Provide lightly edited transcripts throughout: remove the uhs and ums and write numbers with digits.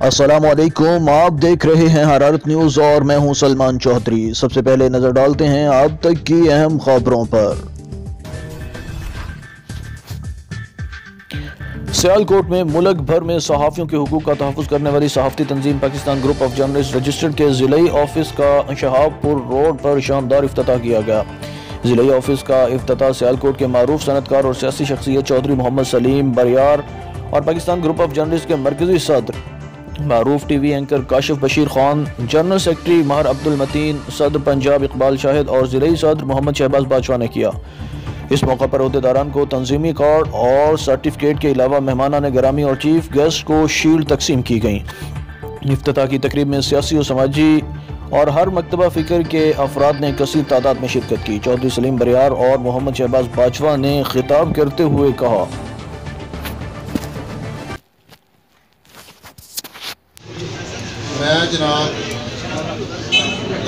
अस्सलाम वालेकुम, आप देख रहे हैं हरारत न्यूज़ और मैं हूं सलमान चौधरी। सबसे पहले नज़र डालते हैं अब तक की अहम खबरों पर। सियालकोट में मुल्क भर में सहाफ़ियों के हुकूक का तहफ़्फ़ुज़ करने वाली सहाफ़ती तंजीम Pakistan group of journalist registered के ज़िलाई ऑफिस का शहाबपुर रोड पर शानदार इफ्तिताह किया गया। ज़िलाई ऑफिस का इफ्तिताह सियालकोट के मारूफ सनतकार और सियासी शख्सियत चौधरी मोहम्मद सलीम बरियार और पाकिस्तान ग्रुप ऑफ जर्नलिस्ट के मरकजी सदर मारूफ TV anchor Kashif Bashir Khan, general secretary Mehar Abdul Mateen, सदर पंजाब इकबाल शाहिद और ज़िलाई सदर मोहम्मद शहबाज बादशाह ने किया। इस मौका पर अहदेदारान को तंजीमी कार्ड और सर्टिफिकेट के अलावा मेहमानान गिरामी और चीफ गेस्ट को शील्ड तकसीम की गई। इफ्तिताह की तकरीब में सियासी और समाजी और हर मकतबा फ़िक्र के अफराद ने कसीर तादाद में शिरकत की। चौधरी सलीम बरियार और मोहम्मद शहबाज बादशाह ने खिताब करते हुए कहा, मैं जनाब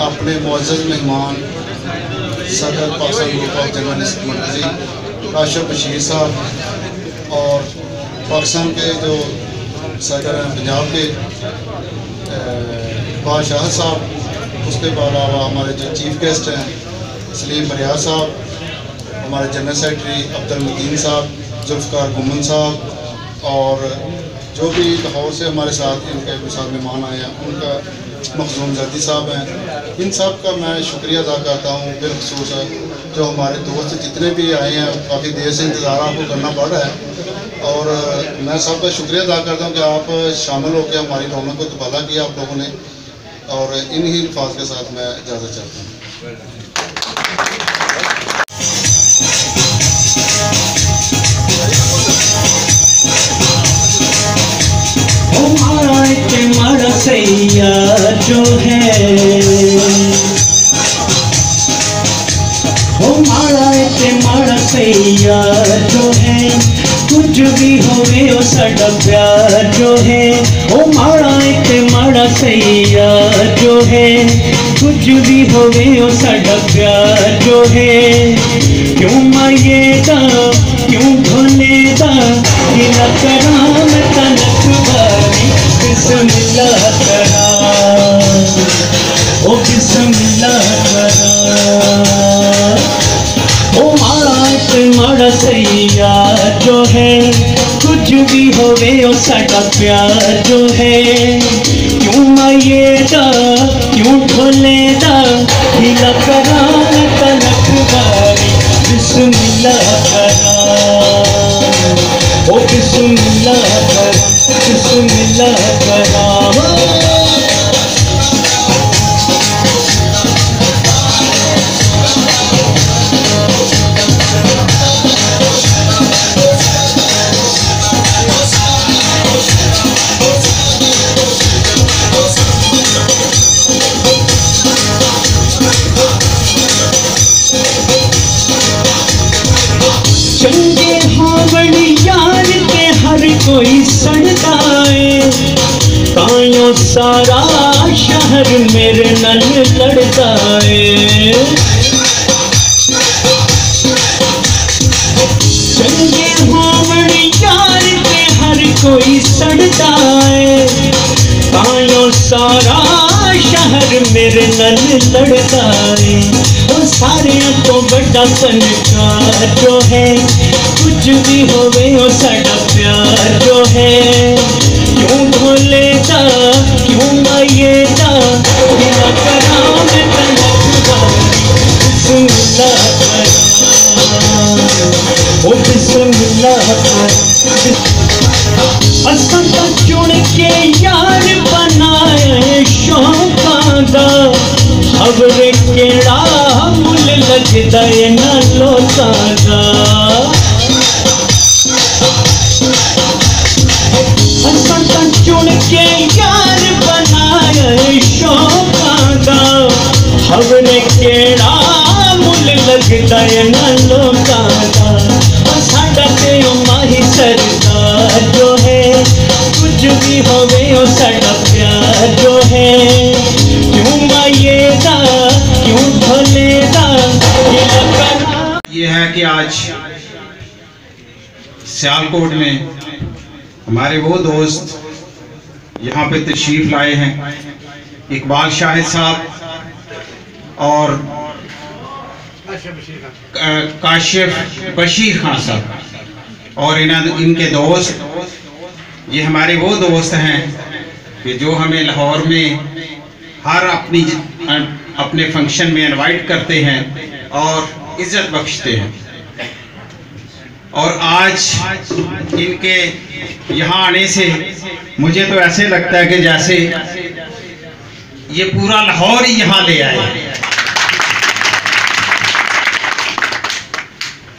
अपने मुअज़्ज़ज़ मेहमान सदर पाकिस्तान ग्रुप ऑफ जर्नलिस्ट मरकज़ी काशिफ बशीर साहब और पाकिस्तान के जो सदर हैं पंजाब के बादशाह साहब, उसके अलावा हमारे जो चीफ गेस्ट हैं सलीम बरियार साहब, हमारे जनरल सेक्रेटरी अब्दुल मतीन साहब, जुल्फ़कार गुमन साहब और जो भी लाहौर से हमारे साथ इनके साथ मेहमान आए हैं, उनका मखजूम जद्दी साहब हैं, इन सब का मैं शुक्रिया अदा करता हूँ। बिलखसूस जो हमारे दोस्त जितने भी आए हैं, काफ़ी देर से इंतज़ार आपको करना पड़ रहा है और मैं सबका शुक्रिया अदा करता हूँ कि आप शामिल होकर हमारी रौनक को दुबाला किया आप लोगों ने। और इन्हीं अल्फाज के साथ मैं इजाज़त चाहता हूँ। हमारा सैया जो है, हमारा सैया जो है, कुछ भी होवे ओ साडा प्यार जो है। हमारा सैया जो है, कुछ भी होवे ओ साडा प्यार जो है। क्यों मांगेगा क्यों भोलेगा, गिला करा मैं तनक बारी, बिस्मिल्लाह करा ओ बिस्मिल्लाह करा। ओ माड़ा सैया जो है, कुछ भी होवे ओ साडा प्यार जो है। क्यों मांगेगा क्यों ढोलेगा, गिला करा मैं तनक बारी, बिस्मिल्लाह करा ओ बिस्मिल्लाह करा, बिस्मिल्लाह करा। चंगे हावड़ी यार के हर कोई सड़ता है, तायों सारा शहर मेरे नल लड़ता है। चंगे हावड़ी यार के हर कोई सड़ता है, तायों सारा शहर मेरे नल लड़ता है। वो सारे तो बड़ा सनकार जो है, कुछ भी होवे ओ साडा प्यार जो है। क्यों भोलेगा क्यों मांगेगा, गिला करा मैं तनक बारी, बिस्मिल्लाह करा ओ बिस्मिल्लाह करा। असन तो चुन के यार बनाए शौकां दा, खबरे केड़ा मुल लगदा है ना लोकां दा। असन तो चुन के यार बनाए शौकां दा, खबरे केड़ा मुल लगदा है ना लोकां दा। साडा ते ओ माही सरदार जो है, कुछ भी होवे ओ साडा प्यार जो है। क्यों मांगेगा क्यों भोलेगा, ये है कि आज सियालकोट में हमारे वो दोस्त यहाँ पे तशरीफ लाए हैं, इकबाल शाहिद साहब और काशिफ बशीर खान साहब और इनके दोस्त। ये हमारे वो दोस्त हैं कि जो हमें लाहौर में हर अपने फंक्शन में इनवाइट करते हैं और इज्जत बख्शते हैं। और आज इनके यहाँ आने से मुझे तो ऐसे लगता है कि जैसे ये पूरा लाहौर ही यहाँ ले आए।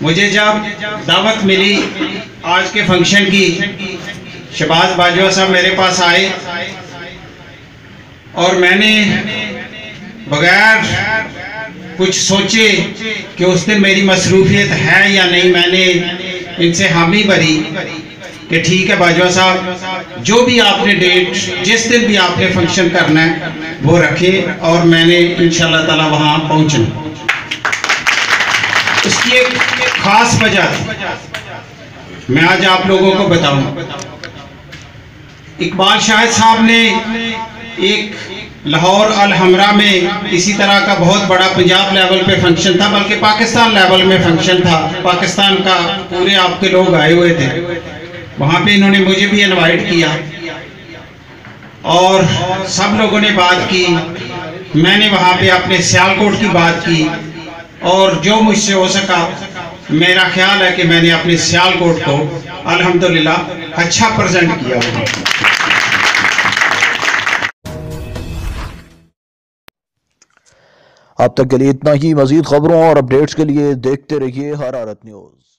मुझे जब दावत मिली आज के फंक्शन की, शहबाज बाजवा साहब मेरे पास आए और मैंने बगैर कुछ सोचे कि उस दिन मेरी मसरूफियत है या नहीं, मैंने इनसे हामी भरी कि ठीक है बाजवा साहब, जो भी आपने डेट, जिस दिन भी आपने फंक्शन करना है वो रखें और मैंने इंशाल्लाह ताला वहाँ पहुँचना। उसकी एक खास वजह मैं आज आप लोगों को बताऊं। इकबाल शाहिद साहब ने एक लाहौर अल हमरा में इसी तरह का बहुत बड़ा पंजाब लेवल पे फंक्शन था, बल्कि पाकिस्तान लेवल में फंक्शन था, पाकिस्तान का पूरे आपके लोग आए हुए थे। वहाँ पे इन्होंने मुझे भी इनवाइट किया और सब लोगों ने बात की। मैंने वहाँ पे अपने सियालकोट की बात की और जो मुझसे हो सका, मेरा ख्याल है कि मैंने अपने सियालकोट को अल्हम्दुलिल्लाह अच्छा प्रेजेंट किया। अब तक के लिए इतना ही। मजीद खबरों और अपडेट्स के लिए देखते रहिए हरारत न्यूज़।